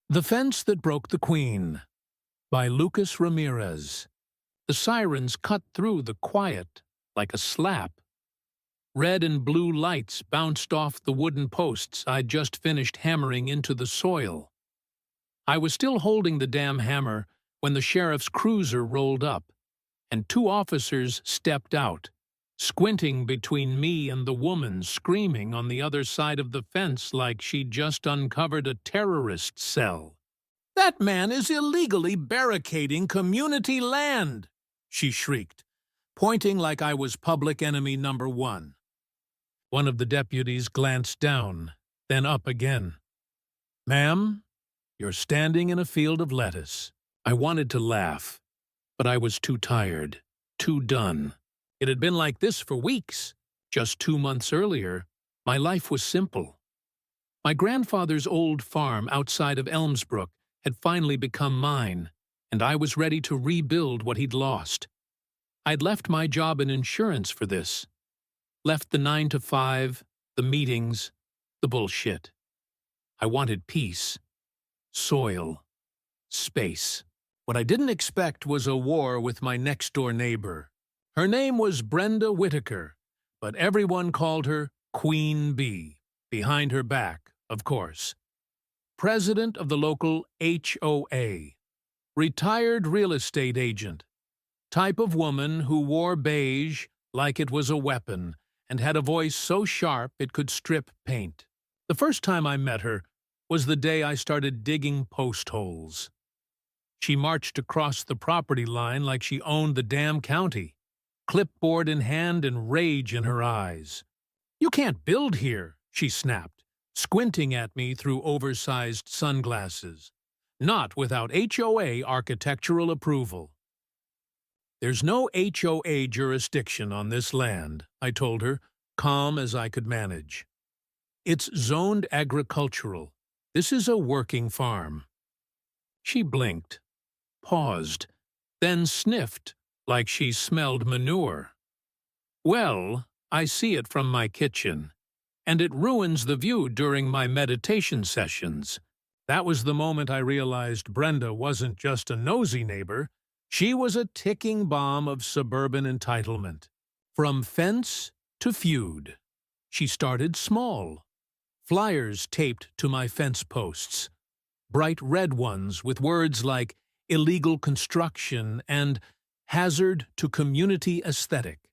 The Fence That Broke the Queen by Lucas Ramirez. The sirens cut through the quiet like a slap. Red and blue lights bounced off the wooden posts I'd just finished hammering into the soil. I was still holding the damn hammer when the sheriff's cruiser rolled up, and two officers stepped out, squinting between me and the woman screaming on the other side of the fence like she'd just uncovered a terrorist cell. "That man is illegally barricading community land!" she shrieked, pointing like I was public enemy number one. One of the deputies glanced down, then up again. "Ma'am, you're standing in a field of lettuce." I wanted to laugh, but I was too tired, too done. It had been like this for weeks. Just 2 months earlier, my life was simple. My grandfather's old farm outside of Elmsbrook had finally become mine, and I was ready to rebuild what he'd lost. I'd left my job in insurance for this. Left the 9 to 5, the meetings, the bullshit. I wanted peace, soil, space. What I didn't expect was a war with my next-door neighbor. Her name was Brenda Whitaker, but everyone called her Queen Bee, behind her back, of course. President of the local HOA, retired real estate agent, type of woman who wore beige like it was a weapon and had a voice so sharp it could strip paint. The first time I met her was the day I started digging post holes. She marched across the property line like she owned the damn county, clipboard in hand and rage in her eyes. "You can't build here," she snapped, squinting at me through oversized sunglasses. "Not without HOA architectural approval." "There's no HOA jurisdiction on this land," I told her, calm as I could manage. "It's zoned agricultural. This is a working farm." She blinked, paused, then sniffed like she smelled manure. "Well, I see it from my kitchen, and it ruins the view during my meditation sessions." That was the moment I realized Brenda wasn't just a nosy neighbor. She was a ticking bomb of suburban entitlement. From fence to feud. She started small. Flyers taped to my fence posts. Bright red ones with words like illegal construction and hazard to community aesthetic.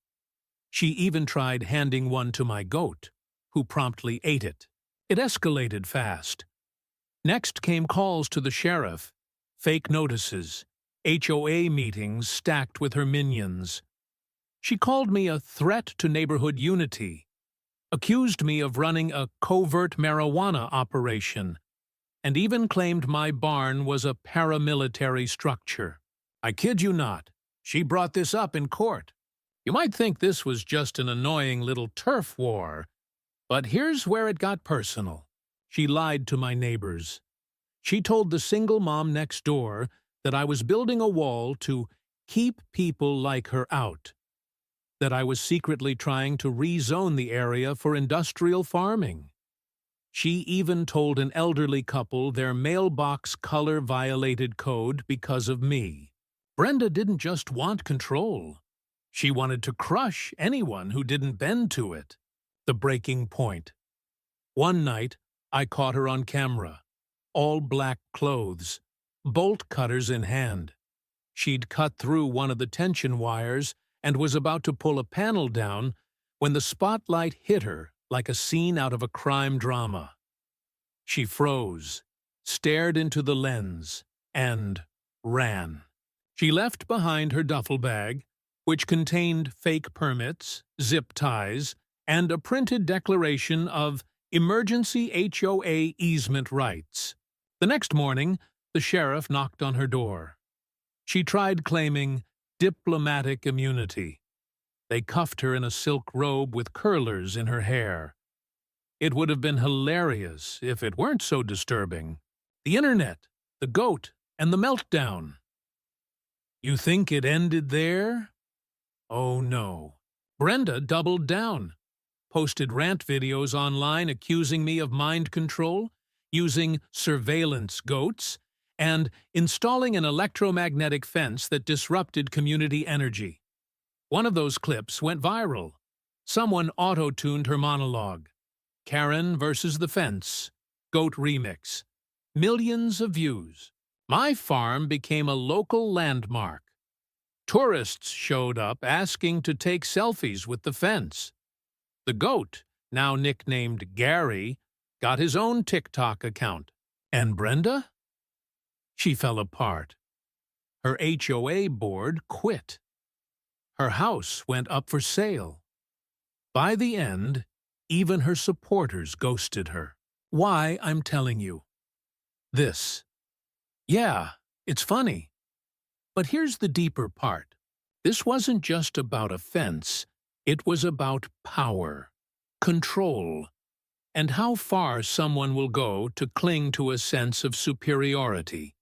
She even tried handing one to my goat, who promptly ate it. It escalated fast. Next came calls to the sheriff, fake notices, HOA meetings stacked with her minions. She called me a threat to neighborhood unity, accused me of running a covert marijuana operation, and even claimed my barn was a paramilitary structure. I kid you not, she brought this up in court. You might think this was just an annoying little turf war, but here's where it got personal. She lied to my neighbors. She told the single mom next door that I was building a wall to keep people like her out, that I was secretly trying to rezone the area for industrial farming. She even told an elderly couple their mailbox color violated code because of me. Brenda didn't just want control. She wanted to crush anyone who didn't bend to it. The breaking point. One night, I caught her on camera. All black clothes, bolt cutters in hand. She'd cut through one of the tension wires and was about to pull a panel down when the spotlight hit her like a scene out of a crime drama. She froze, stared into the lens, and ran. She left behind her duffel bag, which contained fake permits, zip ties, and a printed declaration of emergency HOA easement rights. The next morning, the sheriff knocked on her door. She tried claiming diplomatic immunity. They cuffed her in a silk robe with curlers in her hair. It would have been hilarious if it weren't so disturbing. The internet, the goat, and the meltdown. You think it ended there? Oh no. Brenda doubled down, posted rant videos online accusing me of mind control, using surveillance goats, and installing an electromagnetic fence that disrupted community energy. One of those clips went viral. Someone auto-tuned her monologue. Karen versus the fence. Goat remix. Millions of views. My farm became a local landmark. Tourists showed up asking to take selfies with the fence. The goat, now nicknamed Gary, got his own TikTok account. And Brenda? She fell apart. Her HOA board quit. Her house went up for sale. By the end, even her supporters ghosted her. Why I'm telling you this. Yeah, it's funny. But here's the deeper part. This wasn't just about a fence. It was about power, control, and how far someone will go to cling to a sense of superiority,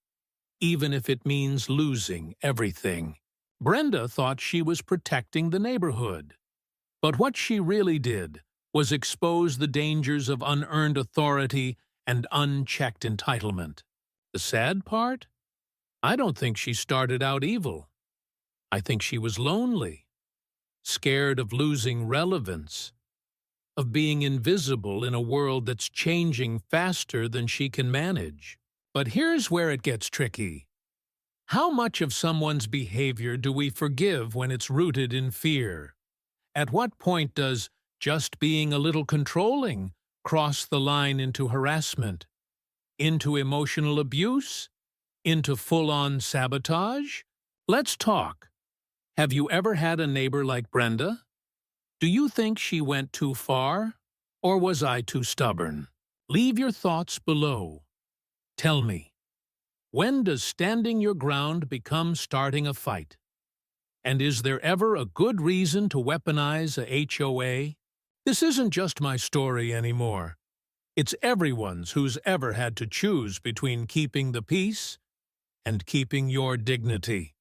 even if it means losing everything. Brenda thought she was protecting the neighborhood. But what she really did was expose the dangers of unearned authority and unchecked entitlement. The sad part? I don't think she started out evil. I think she was lonely, scared of losing relevance, of being invisible in a world that's changing faster than she can manage. But here's where it gets tricky. How much of someone's behavior do we forgive when it's rooted in fear? At what point does just being a little controlling cross the line into harassment, into emotional abuse, into full-on sabotage? Let's talk. Have you ever had a neighbor like Brenda? Do you think she went too far, or was I too stubborn? Leave your thoughts below. Tell me, when does standing your ground become starting a fight? And is there ever a good reason to weaponize a HOA? This isn't just my story anymore. It's everyone's who's ever had to choose between keeping the peace and keeping your dignity.